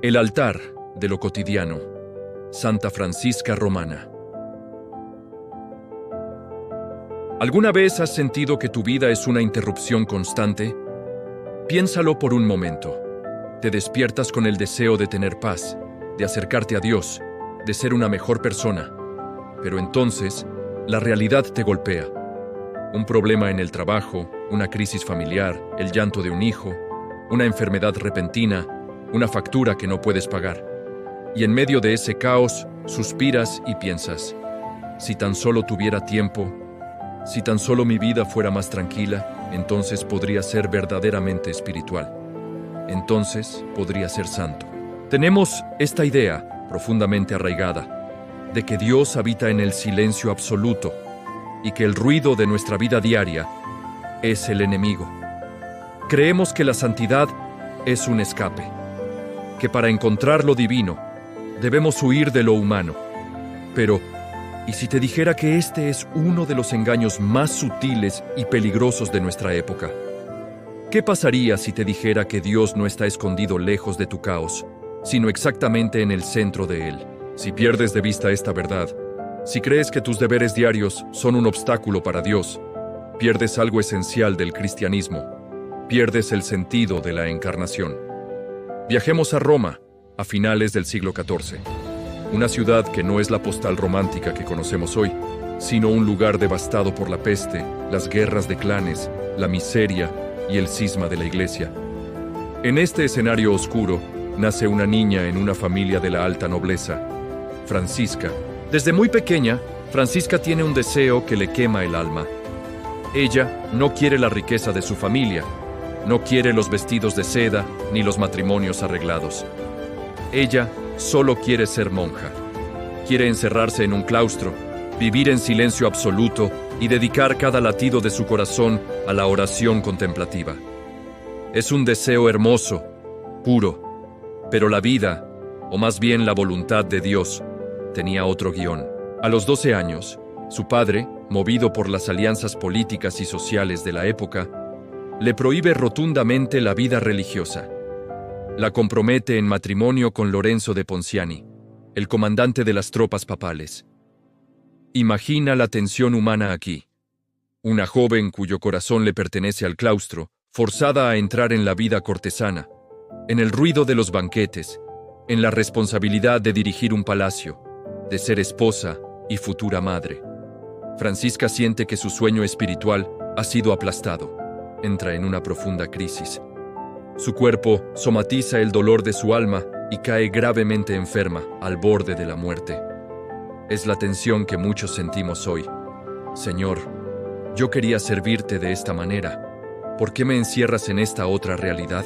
El altar de lo cotidiano. Santa Francisca Romana. ¿Alguna vez has sentido que tu vida es una interrupción constante? Piénsalo por un momento. Te despiertas con el deseo de tener paz, de acercarte a Dios, de ser una mejor persona. Pero entonces, la realidad te golpea. Un problema en el trabajo, una crisis familiar, el llanto de un hijo, una enfermedad repentina, una factura que no puedes pagar. Y en medio de ese caos, suspiras y piensas, si tan solo tuviera tiempo, si tan solo mi vida fuera más tranquila, entonces podría ser verdaderamente espiritual. Entonces podría ser santo. Tenemos esta idea, profundamente arraigada, de que Dios habita en el silencio absoluto y que el ruido de nuestra vida diaria es el enemigo. Creemos que la santidad es un escape, que para encontrar lo divino debemos huir de lo humano. Pero, ¿y si te dijera que este es uno de los engaños más sutiles y peligrosos de nuestra época? ¿Qué pasaría si te dijera que Dios no está escondido lejos de tu caos, sino exactamente en el centro de él? Si pierdes de vista esta verdad, si crees que tus deberes diarios son un obstáculo para Dios, pierdes algo esencial del cristianismo, pierdes el sentido de la encarnación. Viajemos a Roma, a finales del siglo XIV. Una ciudad que no es la postal romántica que conocemos hoy, sino un lugar devastado por la peste, las guerras de clanes, la miseria y el cisma de la Iglesia. En este escenario oscuro, nace una niña en una familia de la alta nobleza, Francisca. Desde muy pequeña, Francisca tiene un deseo que le quema el alma. Ella no quiere la riqueza de su familia, no quiere los vestidos de seda ni los matrimonios arreglados. Ella solo quiere ser monja. Quiere encerrarse en un claustro, vivir en silencio absoluto y dedicar cada latido de su corazón a la oración contemplativa. Es un deseo hermoso, puro, pero la vida, o más bien la voluntad de Dios, tenía otro guión. A los 12 años, su padre, movido por las alianzas políticas y sociales de la época, le prohíbe rotundamente la vida religiosa. La compromete en matrimonio con Lorenzo de Ponciani, el comandante de las tropas papales. Imagina la tensión humana aquí. Una joven cuyo corazón le pertenece al claustro, forzada a entrar en la vida cortesana, en el ruido de los banquetes, en la responsabilidad de dirigir un palacio, de ser esposa y futura madre. Francisca siente que su sueño espiritual ha sido aplastado. Entra en una profunda crisis. Su cuerpo somatiza el dolor de su alma y cae gravemente enferma, al borde de la muerte. Es la tensión que muchos sentimos hoy. Señor, yo quería servirte de esta manera. ¿Por qué me encierras en esta otra realidad?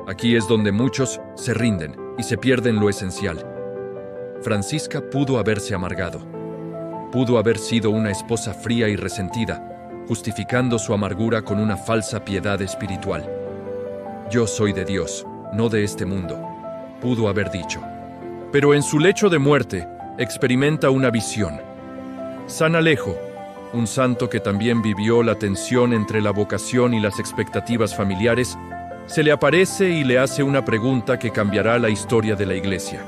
Aquí es donde muchos se rinden y se pierden lo esencial. Francisca pudo haberse amargado. Pudo haber sido una esposa fría y resentida, justificando su amargura con una falsa piedad espiritual. Yo soy de Dios, no de este mundo, pudo haber dicho. Pero en su lecho de muerte, experimenta una visión. San Alejo, un santo que también vivió la tensión entre la vocación y las expectativas familiares, se le aparece y le hace una pregunta que cambiará la historia de la Iglesia.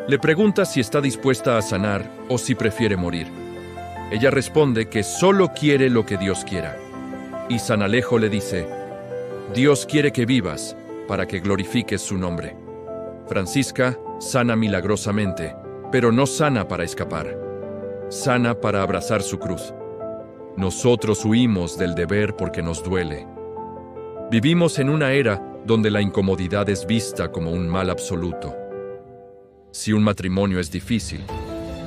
Le pregunta si está dispuesta a sanar o si prefiere morir. Ella responde que solo quiere lo que Dios quiera. Y San Alejo le dice: Dios quiere que vivas para que glorifiques su nombre. Francisca sana milagrosamente, pero no sana para escapar. Sana para abrazar su cruz. Nosotros huimos del deber porque nos duele. Vivimos en una era donde la incomodidad es vista como un mal absoluto. Si un matrimonio es difícil,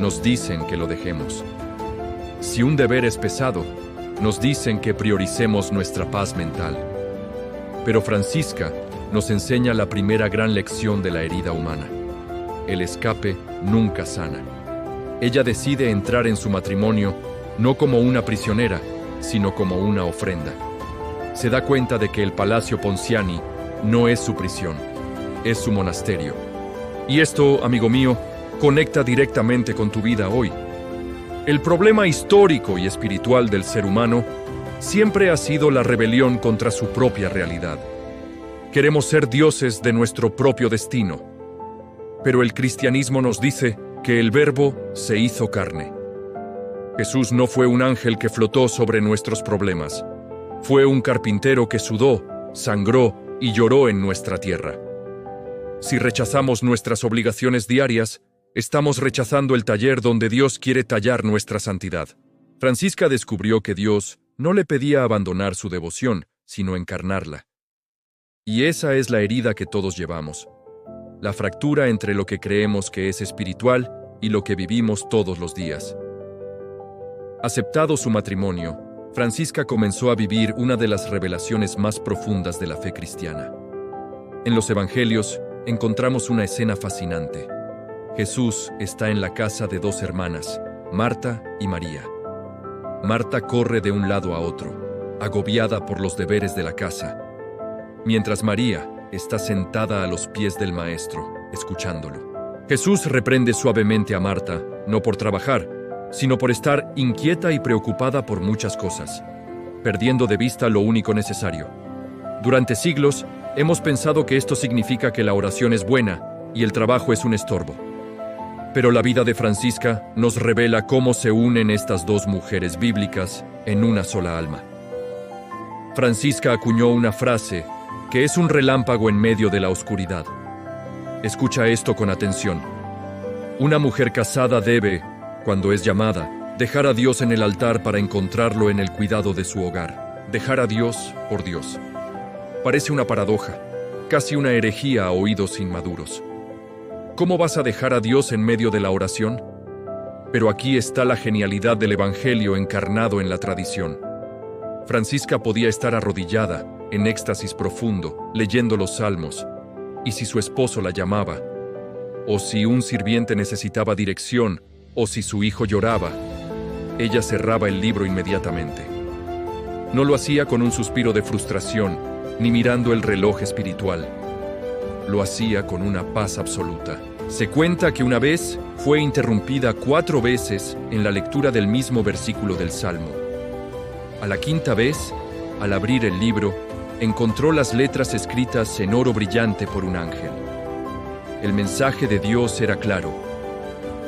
nos dicen que lo dejemos. Si un deber es pesado, nos dicen que prioricemos nuestra paz mental. Pero Francisca nos enseña la primera gran lección de la herida humana. El escape nunca sana. Ella decide entrar en su matrimonio no como una prisionera, sino como una ofrenda. Se da cuenta de que el Palacio Ponciani no es su prisión, es su monasterio. Y esto, amigo mío, conecta directamente con tu vida hoy. El problema histórico y espiritual del ser humano siempre ha sido la rebelión contra su propia realidad. Queremos ser dioses de nuestro propio destino. Pero el cristianismo nos dice que el Verbo se hizo carne. Jesús no fue un ángel que flotó sobre nuestros problemas. Fue un carpintero que sudó, sangró y lloró en nuestra tierra. Si rechazamos nuestras obligaciones diarias, estamos rechazando el taller donde Dios quiere tallar nuestra santidad. Francisca descubrió que Dios no le pedía abandonar su devoción, sino encarnarla. Y esa es la herida que todos llevamos. La fractura entre lo que creemos que es espiritual y lo que vivimos todos los días. Aceptado su matrimonio, Francisca comenzó a vivir una de las revelaciones más profundas de la fe cristiana. En los Evangelios encontramos una escena fascinante. Jesús está en la casa de dos hermanas, Marta y María. Marta corre de un lado a otro, agobiada por los deberes de la casa, mientras María está sentada a los pies del Maestro, escuchándolo. Jesús reprende suavemente a Marta, no por trabajar, sino por estar inquieta y preocupada por muchas cosas, perdiendo de vista lo único necesario. Durante siglos, hemos pensado que esto significa que la oración es buena y el trabajo es un estorbo. Pero la vida de Francisca nos revela cómo se unen estas dos mujeres bíblicas en una sola alma. Francisca acuñó una frase que es un relámpago en medio de la oscuridad. Escucha esto con atención. Una mujer casada debe, cuando es llamada, dejar a Dios en el altar para encontrarlo en el cuidado de su hogar. Dejar a Dios por Dios. Parece una paradoja, casi una herejía a oídos inmaduros. ¿Cómo vas a dejar a Dios en medio de la oración? Pero aquí está la genialidad del Evangelio encarnado en la tradición. Francisca podía estar arrodillada, en éxtasis profundo, leyendo los salmos, y si su esposo la llamaba, o si un sirviente necesitaba dirección, o si su hijo lloraba, ella cerraba el libro inmediatamente. No lo hacía con un suspiro de frustración, ni mirando el reloj espiritual. Lo hacía con una paz absoluta. Se cuenta que una vez fue interrumpida 4 veces en la lectura del mismo versículo del Salmo. A la 5ª vez, al abrir el libro, encontró las letras escritas en oro brillante por un ángel. El mensaje de Dios era claro.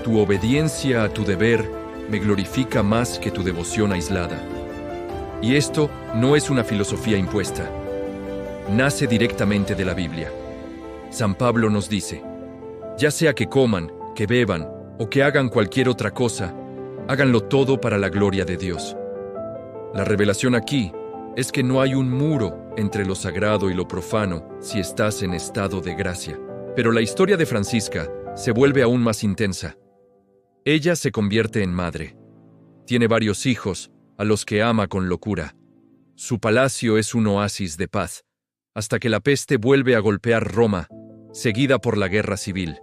Tu obediencia a tu deber me glorifica más que tu devoción aislada. Y esto no es una filosofía impuesta. Nace directamente de la Biblia. San Pablo nos dice, ya sea que coman, que beban o que hagan cualquier otra cosa, háganlo todo para la gloria de Dios. La revelación aquí es que no hay un muro entre lo sagrado y lo profano si estás en estado de gracia. Pero la historia de Francisca se vuelve aún más intensa. Ella se convierte en madre. Tiene varios hijos, a los que ama con locura. Su palacio es un oasis de paz, hasta que la peste vuelve a golpear Roma, seguida por la guerra civil.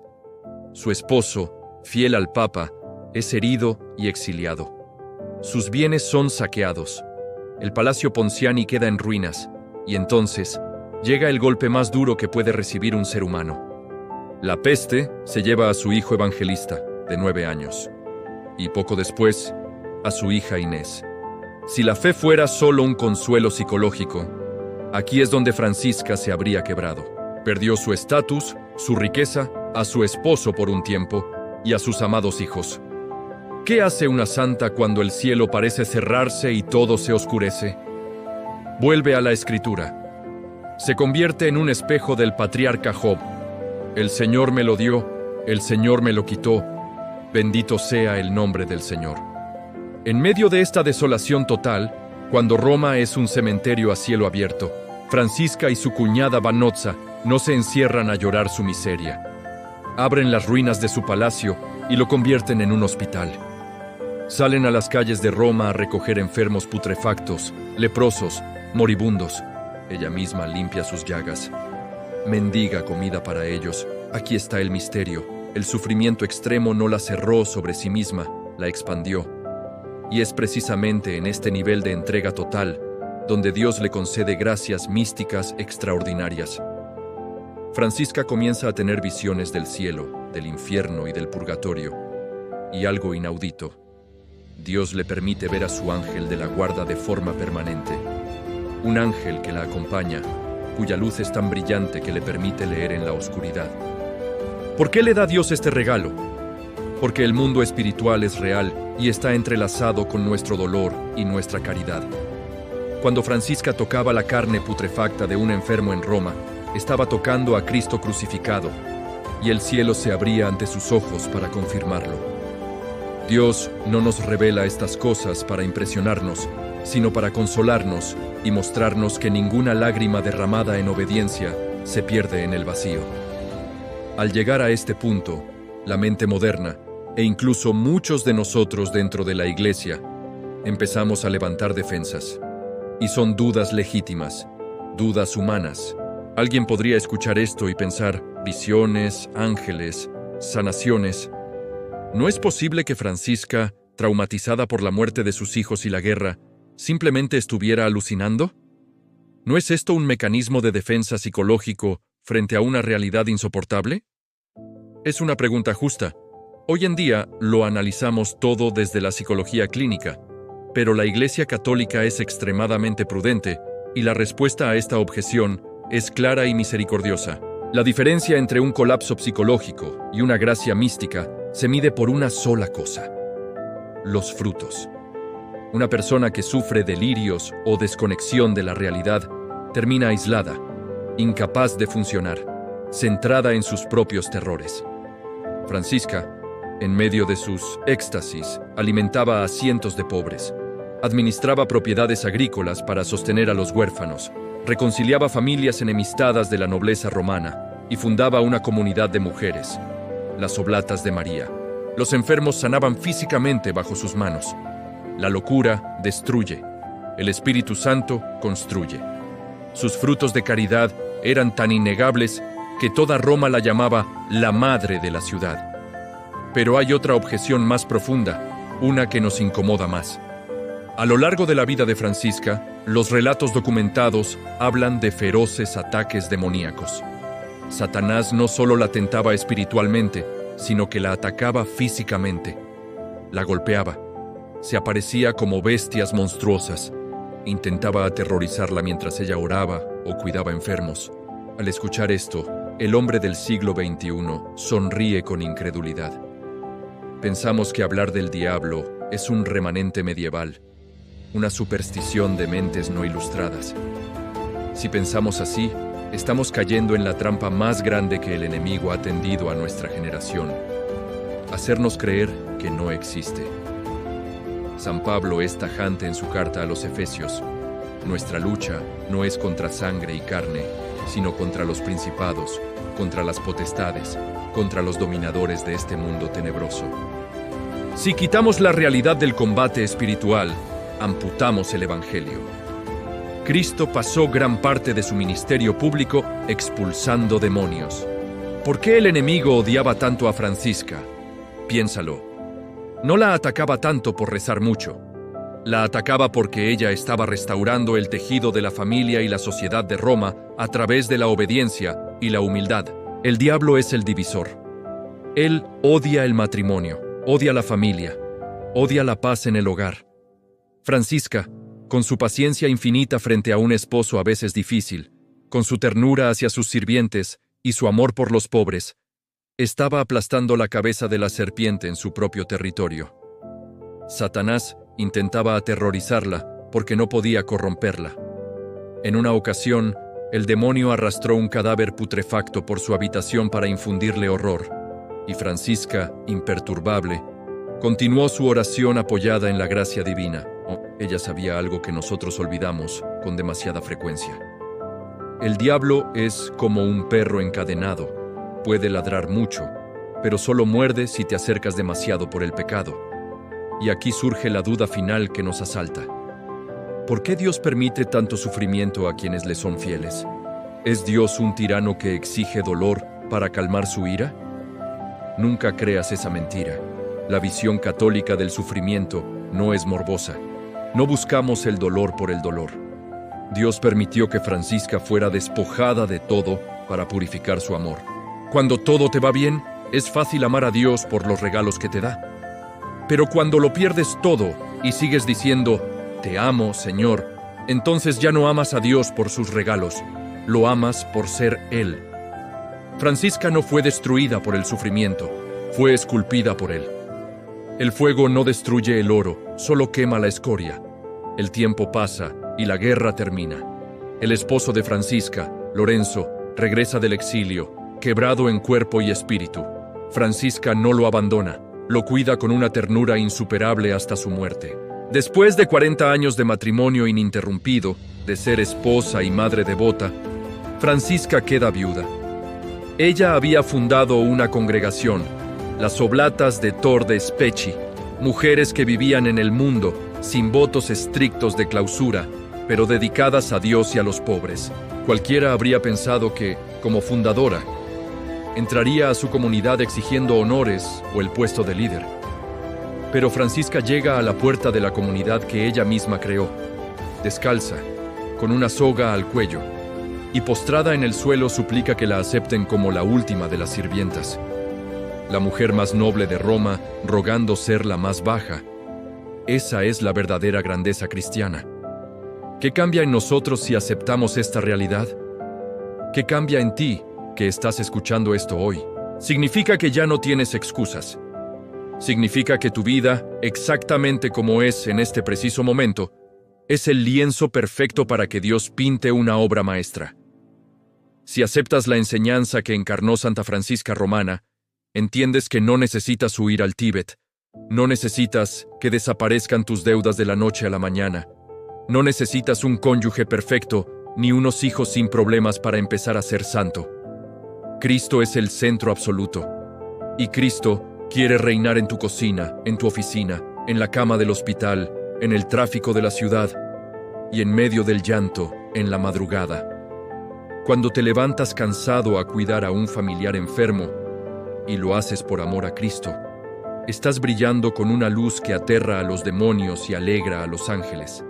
Su esposo, fiel al Papa, es herido y exiliado. Sus bienes son saqueados. El palacio Ponciani queda en ruinas, y entonces llega el golpe más duro que puede recibir un ser humano. La peste se lleva a su hijo Evangelista, de 9 años, y poco después, a su hija Inés. Si la fe fuera solo un consuelo psicológico, aquí es donde Francisca se habría quebrado. Perdió su estatus, su riqueza, a su esposo por un tiempo, y a sus amados hijos. ¿Qué hace una santa cuando el cielo parece cerrarse y todo se oscurece? Vuelve a la Escritura. Se convierte en un espejo del patriarca Job. El Señor me lo dio, el Señor me lo quitó. Bendito sea el nombre del Señor. En medio de esta desolación total, cuando Roma es un cementerio a cielo abierto, Francisca y su cuñada Vanozza no se encierran a llorar su miseria. Abren las ruinas de su palacio y lo convierten en un hospital. Salen a las calles de Roma a recoger enfermos putrefactos, leprosos, moribundos. Ella misma limpia sus llagas. Mendiga comida para ellos. Aquí está el misterio. El sufrimiento extremo no la cerró sobre sí misma, la expandió. Y es precisamente en este nivel de entrega total donde Dios le concede gracias místicas extraordinarias. Francisca comienza a tener visiones del cielo, del infierno y del purgatorio. Y algo inaudito. Dios le permite ver a su ángel de la guarda de forma permanente. Un ángel que la acompaña, cuya luz es tan brillante que le permite leer en la oscuridad. ¿Por qué le da Dios este regalo? Porque el mundo espiritual es real y está entrelazado con nuestro dolor y nuestra caridad. Cuando Francisca tocaba la carne putrefacta de un enfermo en Roma, estaba tocando a Cristo crucificado, y el cielo se abría ante sus ojos para confirmarlo. Dios no nos revela estas cosas para impresionarnos, sino para consolarnos y mostrarnos que ninguna lágrima derramada en obediencia se pierde en el vacío. Al llegar a este punto, la mente moderna, e incluso muchos de nosotros dentro de la Iglesia, empezamos a levantar defensas. Y son dudas legítimas, dudas humanas. Alguien podría escuchar esto y pensar, visiones, ángeles, sanaciones. ¿No es posible que Francisca, traumatizada por la muerte de sus hijos y la guerra, simplemente estuviera alucinando? ¿No es esto un mecanismo de defensa psicológico frente a una realidad insoportable? Es una pregunta justa. Hoy en día lo analizamos todo desde la psicología clínica, pero la Iglesia Católica es extremadamente prudente y la respuesta a esta objeción es clara y misericordiosa. La diferencia entre un colapso psicológico y una gracia mística se mide por una sola cosa: los frutos. Una persona que sufre delirios o desconexión de la realidad termina aislada, incapaz de funcionar, centrada en sus propios terrores. Francisca, en medio de sus éxtasis, alimentaba a cientos de pobres, administraba propiedades agrícolas para sostener a los huérfanos, reconciliaba familias enemistadas de la nobleza romana y fundaba una comunidad de mujeres, las Oblatas de María. Los enfermos sanaban físicamente bajo sus manos. La locura destruye, el Espíritu Santo construye. Sus frutos de caridad eran tan innegables que toda Roma la llamaba la madre de la ciudad. Pero hay otra objeción más profunda, una que nos incomoda más. A lo largo de la vida de Francisca, los relatos documentados hablan de feroces ataques demoníacos. Satanás no solo la tentaba espiritualmente, sino que la atacaba físicamente. La golpeaba, se aparecía como bestias monstruosas, intentaba aterrorizarla mientras ella oraba o cuidaba enfermos. Al escuchar esto, el hombre del siglo XXI sonríe con incredulidad. Pensamos que hablar del diablo es un remanente medieval, una superstición de mentes no ilustradas. Si pensamos así, estamos cayendo en la trampa más grande que el enemigo ha tendido a nuestra generación: hacernos creer que no existe. San Pablo es tajante en su carta a los Efesios: nuestra lucha no es contra sangre y carne, sino contra los principados, contra las potestades, contra los dominadores de este mundo tenebroso. Si quitamos la realidad del combate espiritual, amputamos el Evangelio. Cristo pasó gran parte de su ministerio público expulsando demonios. ¿Por qué el enemigo odiaba tanto a Francisca? Piénsalo. No la atacaba tanto por rezar mucho. La atacaba porque ella estaba restaurando el tejido de la familia y la sociedad de Roma a través de la obediencia y la humildad. El diablo es el divisor. Él odia el matrimonio, odia la familia, odia la paz en el hogar. Francisca, con su paciencia infinita frente a un esposo a veces difícil, con su ternura hacia sus sirvientes y su amor por los pobres, estaba aplastando la cabeza de la serpiente en su propio territorio. Satanás intentaba aterrorizarla porque no podía corromperla. En una ocasión, el demonio arrastró un cadáver putrefacto por su habitación para infundirle horror, y Francisca, imperturbable, continuó su oración apoyada en la gracia divina. Ella sabía algo que nosotros olvidamos con demasiada frecuencia. El diablo es como un perro encadenado. Puede ladrar mucho, pero solo muerde si te acercas demasiado por el pecado. Y aquí surge la duda final que nos asalta. ¿Por qué Dios permite tanto sufrimiento a quienes le son fieles? ¿Es Dios un tirano que exige dolor para calmar su ira? Nunca creas esa mentira. La visión católica del sufrimiento no es morbosa. No buscamos el dolor por el dolor. Dios permitió que Francisca fuera despojada de todo para purificar su amor. Cuando todo te va bien, es fácil amar a Dios por los regalos que te da. Pero cuando lo pierdes todo y sigues diciendo, te amo, Señor, entonces ya no amas a Dios por sus regalos, lo amas por ser Él. Francisca no fue destruida por el sufrimiento, fue esculpida por él. El fuego no destruye el oro, solo quema la escoria. El tiempo pasa y la guerra termina. El esposo de Francisca, Lorenzo, regresa del exilio, quebrado en cuerpo y espíritu. Francisca no lo abandona, lo cuida con una ternura insuperable hasta su muerte. Después de 40 años de matrimonio ininterrumpido, de ser esposa y madre devota, Francisca queda viuda. Ella había fundado una congregación, las Oblatas de Tor de Specchi, mujeres que vivían en el mundo, sin votos estrictos de clausura, pero dedicadas a Dios y a los pobres. Cualquiera habría pensado que, como fundadora, entraría a su comunidad exigiendo honores o el puesto de líder. Pero Francisca llega a la puerta de la comunidad que ella misma creó, descalza, con una soga al cuello, y postrada en el suelo suplica que la acepten como la última de las sirvientas. La mujer más noble de Roma, rogando ser la más baja. Esa es la verdadera grandeza cristiana. ¿Qué cambia en nosotros si aceptamos esta realidad? ¿Qué cambia en ti, que estás escuchando esto hoy? Significa que ya no tienes excusas. Significa que tu vida, exactamente como es en este preciso momento, es el lienzo perfecto para que Dios pinte una obra maestra. Si aceptas la enseñanza que encarnó Santa Francisca Romana, entiendes que no necesitas huir al Tíbet, no necesitas que desaparezcan tus deudas de la noche a la mañana, no necesitas un cónyuge perfecto ni unos hijos sin problemas para empezar a ser santo. Cristo es el centro absoluto, y Cristo quiere reinar en tu cocina, en tu oficina, en la cama del hospital, en el tráfico de la ciudad y en medio del llanto, en la madrugada. Cuando te levantas cansado a cuidar a un familiar enfermo y lo haces por amor a Cristo, estás brillando con una luz que aterra a los demonios y alegra a los ángeles.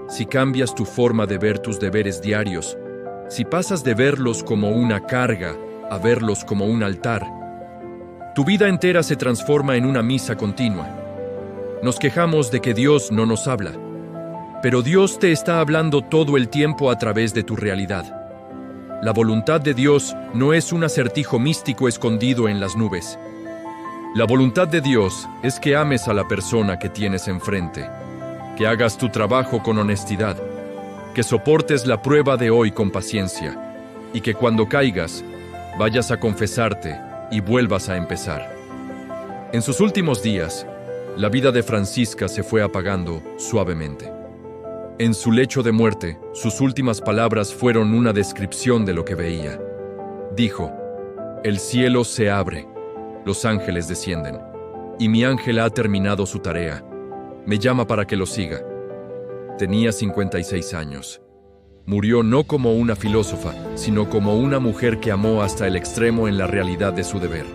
Si cambias tu forma de ver tus deberes diarios, si pasas de verlos como una carga a verlos como un altar, tu vida entera se transforma en una misa continua. Nos quejamos de que Dios no nos habla, pero Dios te está hablando todo el tiempo a través de tu realidad. La voluntad de Dios no es un acertijo místico escondido en las nubes. La voluntad de Dios es que ames a la persona que tienes enfrente, que hagas tu trabajo con honestidad, que soportes la prueba de hoy con paciencia y que cuando caigas, vayas a confesarte y vuelvas a empezar. En sus últimos días, la vida de Francisca se fue apagando suavemente. En su lecho de muerte, sus últimas palabras fueron una descripción de lo que veía. Dijo: «El cielo se abre, los ángeles descienden, y mi ángel ha terminado su tarea. Me llama para que lo siga». Tenía 56 años. Murió no como una filósofa, sino como una mujer que amó hasta el extremo en la realidad de su deber.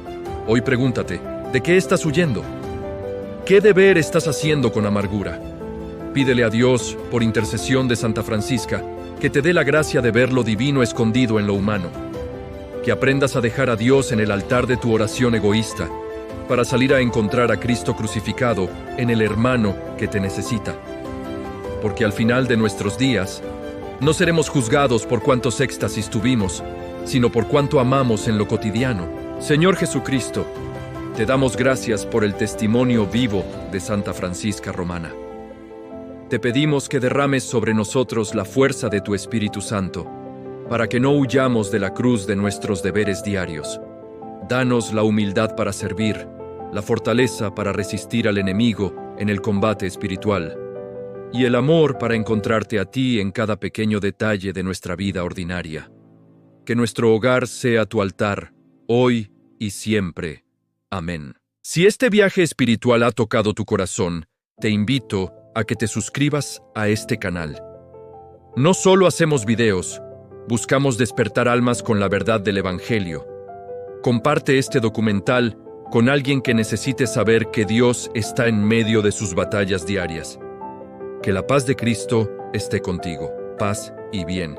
Hoy pregúntate, ¿de qué estás huyendo? ¿Qué deber estás haciendo con amargura? Pídele a Dios, por intercesión de Santa Francisca, que te dé la gracia de ver lo divino escondido en lo humano. Que aprendas a dejar a Dios en el altar de tu oración egoísta, para salir a encontrar a Cristo crucificado en el hermano que te necesita. Porque al final de nuestros días, no seremos juzgados por cuántos éxtasis tuvimos, sino por cuánto amamos en lo cotidiano. Señor Jesucristo, te damos gracias por el testimonio vivo de Santa Francisca Romana. Te pedimos que derrames sobre nosotros la fuerza de tu Espíritu Santo, para que no huyamos de la cruz de nuestros deberes diarios. Danos la humildad para servir, la fortaleza para resistir al enemigo en el combate espiritual, y el amor para encontrarte a ti en cada pequeño detalle de nuestra vida ordinaria. Que nuestro hogar sea tu altar, hoy y siempre. Amén. Si este viaje espiritual ha tocado tu corazón, te invito a que te suscribas a este canal. No solo hacemos videos, buscamos despertar almas con la verdad del Evangelio. Comparte este documental con alguien que necesite saber que Dios está en medio de sus batallas diarias. Que la paz de Cristo esté contigo. Paz y bien.